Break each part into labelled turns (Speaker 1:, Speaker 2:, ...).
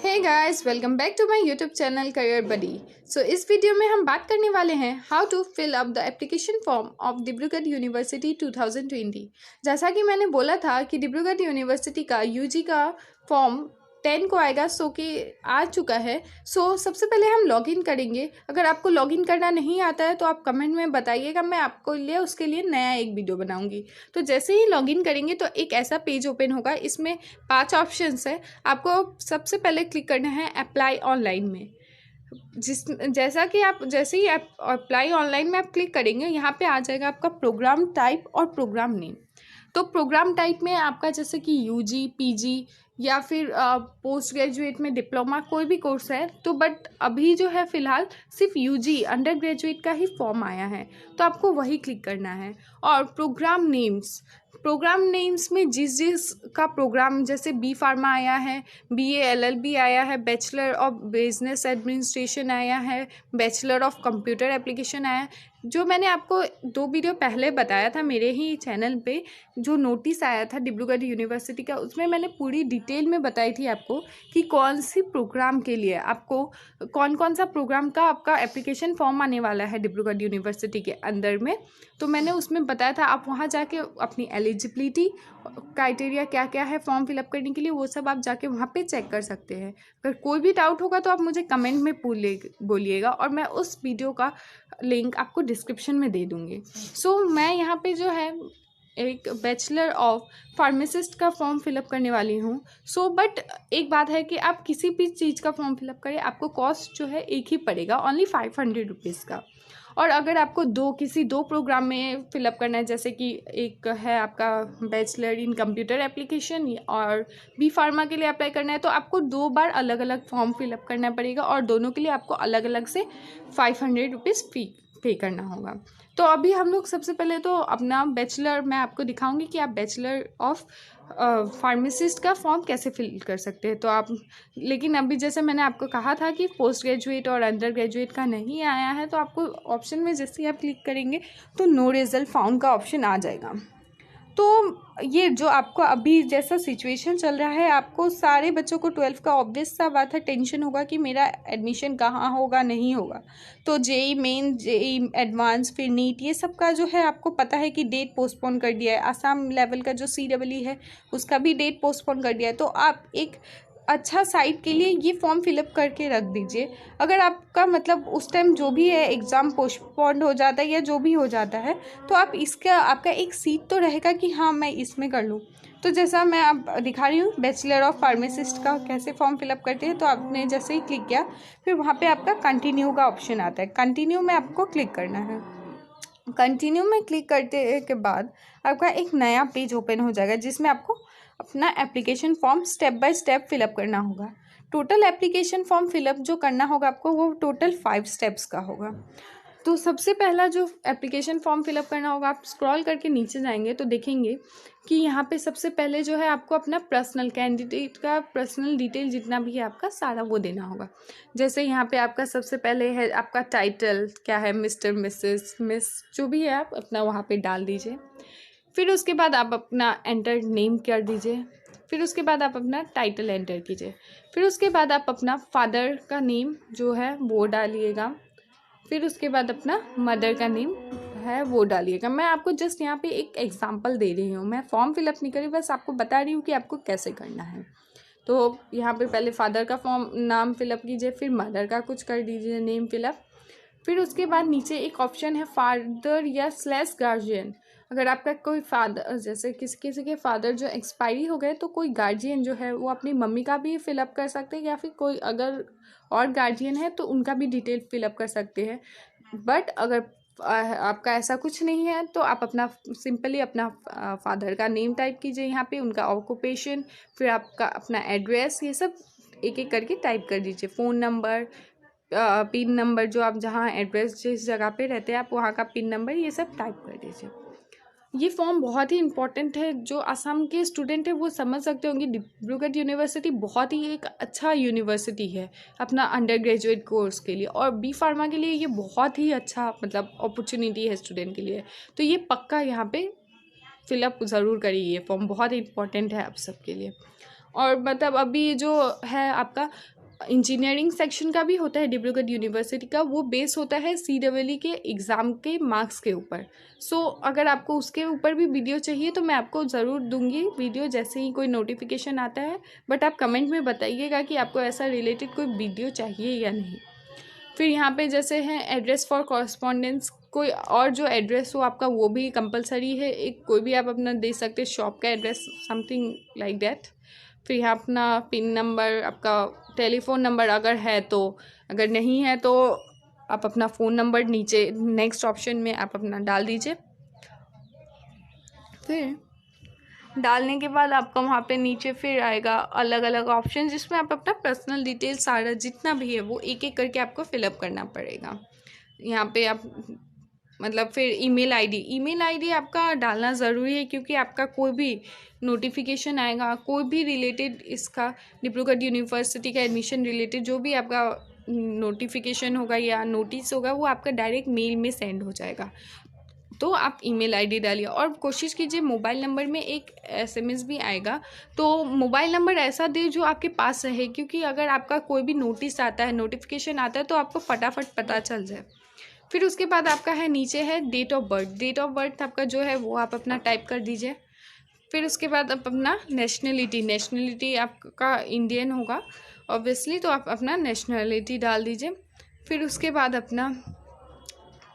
Speaker 1: Hey guys, welcome back to my YouTube channel career buddy. इस video में हम बात करने वाले हैं how to fill up the application form of Dibrugarh university 2020। जैसा कि मैंने बोला था कि डिब्रूगढ़ यूनिवर्सिटी का यूजी का फॉर्म 10 को आएगा, कि आ चुका है। सबसे पहले हम लॉगिन करेंगे। अगर आपको लॉगिन करना नहीं आता है तो आप कमेंट में बताइएगा, मैं आपको उसके लिए नया एक वीडियो बनाऊंगी। तो जैसे ही लॉगिन करेंगे तो एक ऐसा पेज ओपन होगा, इसमें 5 ऑप्शंस है। आपको सबसे पहले क्लिक करना है अप्लाई ऑनलाइन में। जैसे ही आप अप्लाई ऑनलाइन में आप क्लिक करेंगे, यहाँ पे आ जाएगा आपका प्रोग्राम टाइप और प्रोग्राम नेम। तो प्रोग्राम टाइप में आपका जैसे कि यूजी, पीजी या फिर पोस्ट ग्रेजुएट में डिप्लोमा कोई भी कोर्स है, तो बट अभी जो है फ़िलहाल सिर्फ यूजी अंडर ग्रेजुएट का ही फॉर्म आया है, तो आपको वही क्लिक करना है। और प्रोग्राम नेम्स में जिस का प्रोग्राम, जैसे बी फार्मा आया है, बीए एलएलबी आया है, बैचलर ऑफ बिजनेस एडमिनिस्ट्रेशन आया है, बैचलर ऑफ कंप्यूटर एप्लीकेशन आया है। जो मैंने आपको 2 वीडियो पहले बताया था मेरे ही चैनल पे, जो नोटिस आया था डिब्रूगढ़ यूनिवर्सिटी का, उसमें मैंने पूरी डिटेल में बताई थी आपको कि कौन सी प्रोग्राम के लिए आपको कौन सा प्रोग्राम का आपका एप्लीकेशन फॉर्म आने वाला है डिब्रूगढ़ यूनिवर्सिटी के अंदर में। तो मैंने उसमें बताया था, आप वहाँ जाके अपनी एलिजिबिलिटी क्राइटेरिया क्या क्या है फॉर्म फिलअप करने के लिए, वो सब आप जाके वहाँ पे चेक कर सकते हैं। अगर कोई भी डाउट होगा तो आप मुझे कमेंट में बोलिएगा, और मैं उस वीडियो का लिंक आपको डिस्क्रिप्शन में दे दूँगी। मैं यहाँ पे जो है एक बैचलर ऑफ फार्मासिस्ट का फॉर्म फिलअप करने वाली हूँ। बट एक बात है कि आप किसी भी चीज़ का फॉर्म फिलअप करें, आपको कॉस्ट जो है एक ही पड़ेगा, ओनली 500 रुपीज़ का। और अगर आपको किसी दो प्रोग्राम में फिलअप करना है, जैसे कि एक है आपका बैचलर इन कंप्यूटर एप्लीकेशन और बी फार्मा के लिए अप्लाई करना है, तो आपको 2 बार अलग अलग फॉर्म फिलअप करना पड़ेगा, और दोनों के लिए आपको अलग अलग से 500 रुपीज़ फी पे करना होगा। तो अभी हम लोग सबसे पहले तो अपना बैचलर, मैं आपको दिखाऊंगी कि आप बैचलर ऑफ फार्मासिस्ट का फॉर्म कैसे फिल कर सकते हैं। लेकिन अभी जैसे मैंने आपको कहा था कि पोस्ट ग्रेजुएट और अंडर ग्रेजुएट का नहीं आया है, तो आपको ऑप्शन में जैसे ही आप क्लिक करेंगे तो नो रिजल्ट फाउंड का ऑप्शन आ जाएगा। तो ये जो आपको अभी जैसा सिचुएशन चल रहा है, आपको सारे बच्चों को 12th का ऑब्वियस सा बात है टेंशन होगा कि मेरा एडमिशन कहाँ होगा, नहीं होगा। तो जेई मेन, जेई एडवांस, फिर नीट, ये सब का जो है आपको पता है कि डेट पोस्टपोन कर दिया है। आसाम लेवल का जो CEE है उसका भी डेट पोस्टपोन कर दिया है। तो आप एक अच्छा साइट के लिए ये फॉर्म फिलअप करके रख दीजिए। अगर आपका मतलब उस टाइम जो भी है एग्ज़ाम पोस्टपोन्ड हो जाता है या जो भी हो जाता है, तो आप आपका एक सीट तो रहेगा कि हाँ मैं इसमें कर लूँ। तो जैसा मैं अब दिखा रही हूँ बैचलर ऑफ फार्मासिस्ट का कैसे फॉर्म फिलअप करते हैं। तो आपने जैसे ही क्लिक किया, फिर वहाँ पे आपका कंटिन्यू का ऑप्शन आता है। कंटिन्यू में आपको क्लिक करना है। कंटिन्यू में क्लिक करने के बाद आपका एक नया पेज ओपन हो जाएगा, जिसमें आपको अपना application form step by step fill up करना होगा। टोटल एप्लीकेशन फॉर्म फिलअप जो करना होगा आपको, वो टोटल 5 स्टेप्स का होगा। तो सबसे पहला जो एप्लीकेशन फॉर्म फिलअप करना होगा, आप स्क्रॉल करके नीचे जाएंगे तो देखेंगे कि यहाँ पे सबसे पहले जो है आपको अपना पर्सनल कैंडिडेट का पर्सनल डिटेल जितना भी है आपका सारा वो देना होगा। जैसे यहाँ पे आपका सबसे पहले है आपका टाइटल क्या है, मिस्टर, मिसेस, मिस, जो भी है आप अपना वहाँ पे डाल दीजिए। फिर उसके बाद आप अपना एंटर नेम कर दीजिए। फिर उसके बाद आप अपना टाइटल एंटर कीजिए। फिर उसके बाद आप अपना फादर का नेम जो है वो डालिएगा। फिर उसके बाद अपना मदर का नेम है वो डालिएगा। मैं आपको जस्ट यहाँ पे एक एग्जांपल दे रही हूँ, मैं फॉर्म फिलअप नहीं करी, बस आपको बता रही हूँ कि आपको कैसे करना है। तो यहाँ पे पहले फादर का फॉर्म नाम फिलअप कीजिए, फिर मदर का कुछ कर दीजिए नेम फिलअप। फिर उसके बाद नीचे एक ऑप्शन है फादर या / गार्जियन। अगर आपका कोई फादर, जैसे किसी के फादर जो एक्सपायरी हो गए, तो कोई गार्जियन जो है वो अपनी मम्मी का भी फिलअप कर सकते हैं, या फिर कोई अगर और गार्जियन है तो उनका भी डिटेल फिलअप कर सकते हैं। बट अगर आपका ऐसा कुछ नहीं है तो आप अपना सिंपली अपना फादर का नेम टाइप कीजिए यहाँ पे, उनका ऑक्यूपेशन, फिर आपका अपना एड्रेस, ये सब एक एक करके टाइप कर दीजिए। फ़ोन नंबर, पिन नंबर, जो आप जहाँ एड्रेस जिस जगह पे रहते हैं आप वहाँ का पिन नंबर, ये सब टाइप कर दीजिए। ये फॉर्म बहुत ही इंपॉर्टेंट है। जो असम के स्टूडेंट है वो समझ सकते होंगे, डिब्रूगढ़ यूनिवर्सिटी बहुत ही एक अच्छा यूनिवर्सिटी है अपना अंडर ग्रेजुएट कोर्स के लिए, और बी फार्मा के लिए ये बहुत ही अच्छा मतलब अपॉर्चुनिटी है स्टूडेंट के लिए। तो ये पक्का यहाँ पे फिलअप ज़रूर करिए, ये फॉर्म बहुत इंपॉर्टेंट है आप सबके लिए। और मतलब अभी जो है आपका इंजीनियरिंग सेक्शन का भी होता है डिब्रूगढ़ यूनिवर्सिटी का, वो बेस होता है CEE के एग्ज़ाम के मार्क्स के ऊपर। अगर आपको उसके ऊपर भी वीडियो चाहिए तो मैं आपको ज़रूर दूंगी वीडियो जैसे ही कोई नोटिफिकेशन आता है, बट आप कमेंट में बताइएगा कि आपको ऐसा रिलेटेड कोई वीडियो चाहिए या नहीं। फिर यहाँ पे जैसे है एड्रेस फॉर कॉरस्पॉन्डेंस, कोई और जो एड्रेस हो आपका वो भी कंपलसरी है, एक कोई भी आप अपना दे सकते हैं, शॉप का एड्रेस, समथिंग लाइक दैट। फिर यहाँ अपना पिन नंबर, आपका टेलीफोन नंबर अगर है तो, अगर नहीं है तो आप अपना फ़ोन नंबर नीचे नेक्स्ट ऑप्शन में आप अपना डाल दीजिए। फिर डालने के बाद आपका वहाँ पे नीचे फिर आएगा अलग अलग ऑप्शन, जिसमें आप अपना पर्सनल डिटेल सारा जितना भी है वो एक एक करके आपको फिलअप करना पड़ेगा। यहाँ पे आप मतलब फिर ईमेल आईडी आपका डालना ज़रूरी है, क्योंकि आपका कोई भी नोटिफिकेशन आएगा, कोई भी रिलेटेड इसका डिब्रूगढ़ यूनिवर्सिटी का एडमिशन रिलेटेड जो भी आपका नोटिफिकेशन होगा या नोटिस होगा वो आपका डायरेक्ट मेल में सेंड हो जाएगा। तो आप ईमेल आईडी डालिए और कोशिश कीजिए मोबाइल नंबर में एक SMS भी आएगा, तो मोबाइल नंबर ऐसा दे जो आपके पास रहे, क्योंकि अगर आपका कोई भी नोटिस आता है, नोटिफिकेशन आता है तो आपको फटाफट पता चल जाए। फिर उसके बाद आपका है नीचे है डेट ऑफ बर्थ आपका जो है वो आप अपना टाइप कर दीजिए। फिर उसके बाद आप अपना नेशनलिटी आपका इंडियन होगा ऑब्वियसली, तो आप अपना नेशनलिटी डाल दीजिए। फिर उसके बाद अपना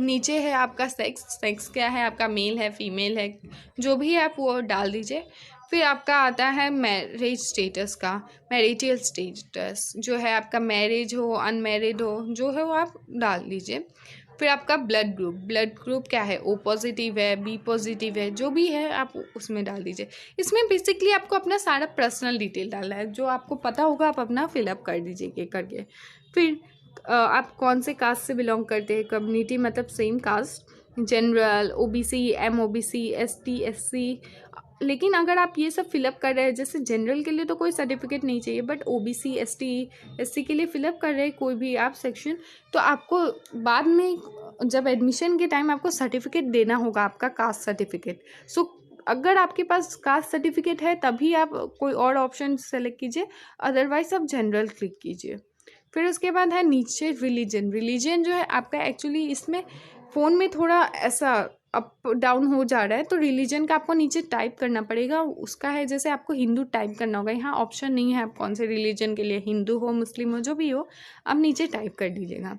Speaker 1: नीचे है आपका सेक्स क्या है, आपका मेल है फीमेल है, जो भी है आप वो डाल दीजिए। फिर आपका आता है मैरिज स्टेटस का, मैरिटल स्टेटस जो है आपका मैरिज हो अनमैरिड हो जो है वो आप डाल दीजिए। फिर आपका ब्लड ग्रुप क्या है, O पॉजिटिव है, B पॉजिटिव है, जो भी है आप उसमें डाल दीजिए। इसमें बेसिकली आपको अपना सारा पर्सनल डिटेल डालना है, जो आपको पता होगा आप अपना फिलअप कर दीजिए करके। फिर आप कौन से कास्ट से बिलोंग करते हैं, कम्युनिटी मतलब same caste, general, OBC, MOBC, ST SC। लेकिन अगर आप ये सब फिलअप कर रहे हैं, जैसे जनरल के लिए तो कोई सर्टिफिकेट नहीं चाहिए, बट OBC ST SC के लिए फिलअप कर रहे हैं कोई भी आप सेक्शन, तो आपको बाद में जब एडमिशन के टाइम आपको सर्टिफिकेट देना होगा, आपका कास्ट सर्टिफिकेट। अगर आपके पास कास्ट सर्टिफिकेट है तभी आप कोई और ऑप्शन सेलेक्ट कीजिए, अदरवाइज आप जनरल क्लिक कीजिए। फिर उसके बाद है नीचे रिलीजन जो है आपका, एक्चुअली इसमें फ़ोन में थोड़ा ऐसा अप डाउन हो जा रहा है, तो रिलीजन का आपको नीचे टाइप करना पड़ेगा। उसका है जैसे आपको हिंदू टाइप करना होगा, यहाँ ऑप्शन नहीं है आप कौन से रिलीजन के लिए, हिंदू हो मुस्लिम हो जो भी हो, आप नीचे टाइप कर दीजिएगा।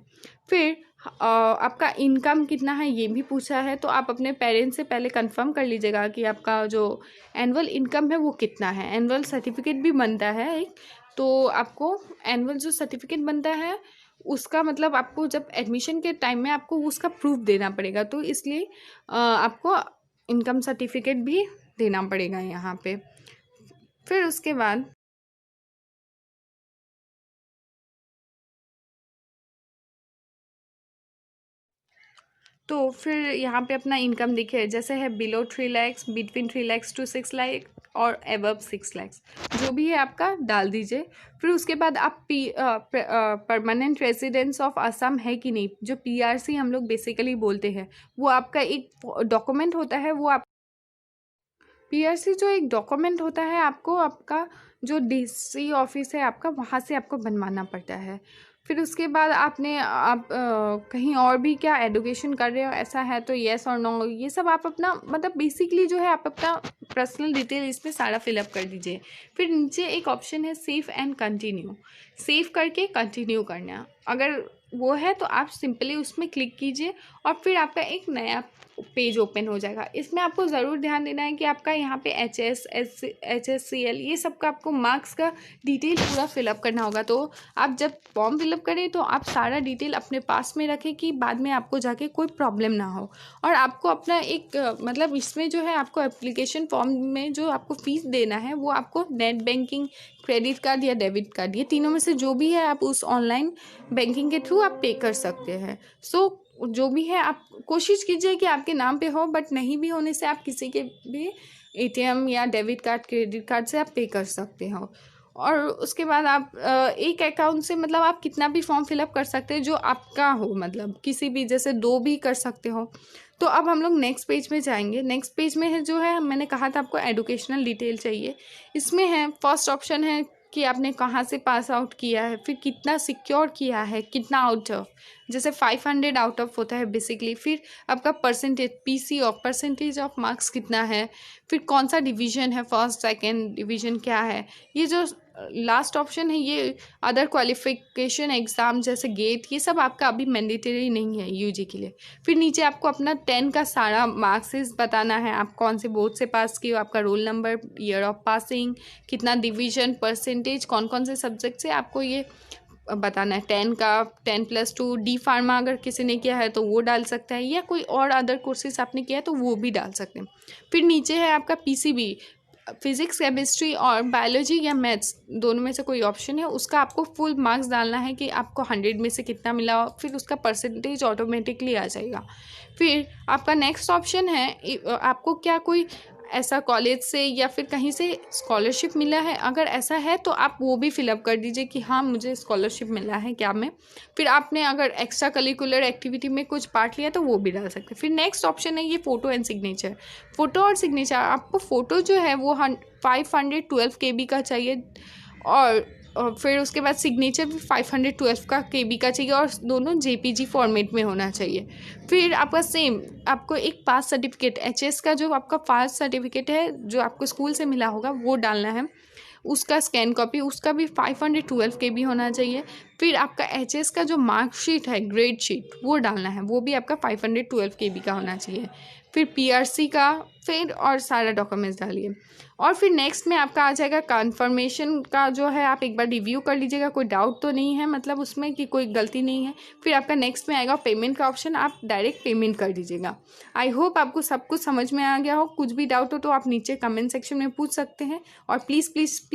Speaker 1: फिर आपका इनकम कितना है ये भी पूछा है, तो आप अपने पेरेंट्स से पहले कंफर्म कर लीजिएगा कि आपका जो एनुअल इनकम है वो कितना है। एनुअल सर्टिफिकेट भी बनता है एक, तो आपको एनुअल जो सर्टिफिकेट बनता है उसका मतलब आपको जब एडमिशन के टाइम में आपको उसका प्रूफ देना पड़ेगा, तो इसलिए आपको इनकम सर्टिफिकेट भी देना पड़ेगा यहाँ पे। फिर उसके बाद तो फिर यहाँ पे अपना इनकम देखिए, जैसे है below 3 lakhs, between 3 lakhs to 6 lakh और अबव 6 lakhs, जो भी है आपका डाल दीजिए। फिर उसके बाद आप परमानेंट रेजिडेंस ऑफ असम है कि नहीं, जो PRC हम लोग बेसिकली बोलते हैं, वो आपका एक डॉक्यूमेंट होता है। वो आप PRC जो एक डॉक्यूमेंट होता है, आपको आपका जो DC ऑफिस है आपका, वहाँ से आपको बनवाना पड़ता है। फिर उसके बाद आप कहीं और भी क्या एडुकेशन कर रहे हो ऐसा है तो येस और नो, ये सब आप अपना मतलब बेसिकली जो है आप अपना पर्सनल डिटेल इसमें सारा फिलअप कर दीजिए। फिर नीचे एक ऑप्शन है सेव एंड कंटिन्यू, सेव करके कंटिन्यू करना, अगर वो है तो आप सिंपली उसमें क्लिक कीजिए और फिर आपका एक नया पेज ओपन हो जाएगा। इसमें आपको ज़रूर ध्यान देना है कि आपका यहाँ पे HSCL ये सब का आपको मार्क्स का डिटेल पूरा फिलअप करना होगा। तो आप जब फॉर्म फिलअप करें तो आप सारा डिटेल अपने पास में रखें कि बाद में आपको जाके कोई प्रॉब्लम ना हो। और आपको अपना एक मतलब इसमें जो है आपको एप्लीकेशन फॉर्म में जो आपको फ़ीस देना है वो आपको नेट बैंकिंग, क्रेडिट कार्ड या डेबिट कार्ड, ये तीनों में से जो भी है आप उस ऑनलाइन बैंकिंग के थ्रू आप पे कर सकते हैं। जो भी है आप कोशिश कीजिए कि आपके नाम पे हो, बट नहीं भी होने से आप किसी के भी ATM या डेबिट कार्ड, क्रेडिट कार्ड से आप पे कर सकते हो। और उसके बाद आप एक अकाउंट से मतलब आप कितना भी फॉर्म फिलअप कर सकते हैं जो आपका हो, मतलब किसी भी, जैसे 2 भी कर सकते हो। तो अब हम लोग नेक्स्ट पेज में जाएंगे। नेक्स्ट पेज में है जो है, मैंने कहा था आपको एडुकेशनल डिटेल चाहिए। इसमें है फर्स्ट ऑप्शन है कि आपने कहाँ से पास आउट किया है, फिर कितना सिक्योर किया है, कितना आउट ऑफ, जैसे 500 आउट ऑफ होता है बेसिकली। फिर आपका percentage PC of percentage of marks कितना है, फिर कौन सा डिवीज़न है, फर्स्ट सेकंड डिवीज़न क्या है। ये जो लास्ट ऑप्शन है ये अदर क्वालिफिकेशन एग्ज़ाम जैसे गेट, ये सब आपका अभी मैंडेटरी नहीं है यूजी के लिए। फिर नीचे आपको अपना 10 का सारा मार्क्सिस बताना है, आप कौन से बोर्ड से पास किए हो, आपका roll number, year of passing, कितना डिवीज़न, परसेंटेज, कौन कौन से सब्जेक्ट से आपको ये बताना है। 10 का 10+2 डी फार्मा अगर किसी ने किया है तो वो डाल सकता है, या कोई और अदर कोर्सेज आपने किया है तो वो भी डाल सकते हैं। फिर नीचे है आपका पीसीबी, फिजिक्स, केमिस्ट्री और बायोलॉजी या मैथ्स दोनों में से कोई ऑप्शन है, उसका आपको फुल मार्क्स डालना है कि आपको 100 में से कितना मिला, फिर उसका परसेंटेज ऑटोमेटिकली आ जाएगा। फिर आपका नेक्स्ट ऑप्शन है आपको क्या कोई ऐसा कॉलेज से या फिर कहीं से स्कॉलरशिप मिला है, अगर ऐसा है तो आप वो भी फिलअप कर दीजिए कि हाँ मुझे स्कॉलरशिप मिला है क्या में। फिर आपने अगर एक्स्ट्रा करिकुलर एक्टिविटी में कुछ पार्ट लिया तो वो भी डाल सकते हैं। फिर नेक्स्ट ऑप्शन है ये फ़ोटो एंड सिग्नेचर। फ़ोटो और सिग्नेचर, आपको फ़ोटो जो है वो 512 KB का चाहिए, और फिर उसके बाद सिग्नेचर भी 512 का KB का चाहिए, और दोनों JPG फॉर्मेट में होना चाहिए। फिर आपका सेम आपको एक पास सर्टिफिकेट, HS का जो आपका पास सर्टिफिकेट है जो आपको स्कूल से मिला होगा वो डालना है, उसका स्कैन कॉपी, उसका भी 512 KB होना चाहिए। फिर आपका HS का जो मार्कशीट है, ग्रेड शीट, वो डालना है, वो भी आपका 512 KB का होना चाहिए। फिर PRC का, फिर और सारा डॉक्यूमेंट्स डालिए। और फिर नेक्स्ट में आपका आ जाएगा कन्फर्मेशन का, जो है आप एक बार रिव्यू कर लीजिएगा, कोई डाउट तो नहीं है मतलब उसमें कि कोई गलती नहीं है। फिर आपका नेक्स्ट में आएगा पेमेंट का ऑप्शन, आप डायरेक्ट पेमेंट कर दीजिएगा। आई होप आपको सब कुछ समझ में आ गया हो। कुछ भी डाउट हो तो आप नीचे कमेंट सेक्शन में पूछ सकते हैं, और प्लीज़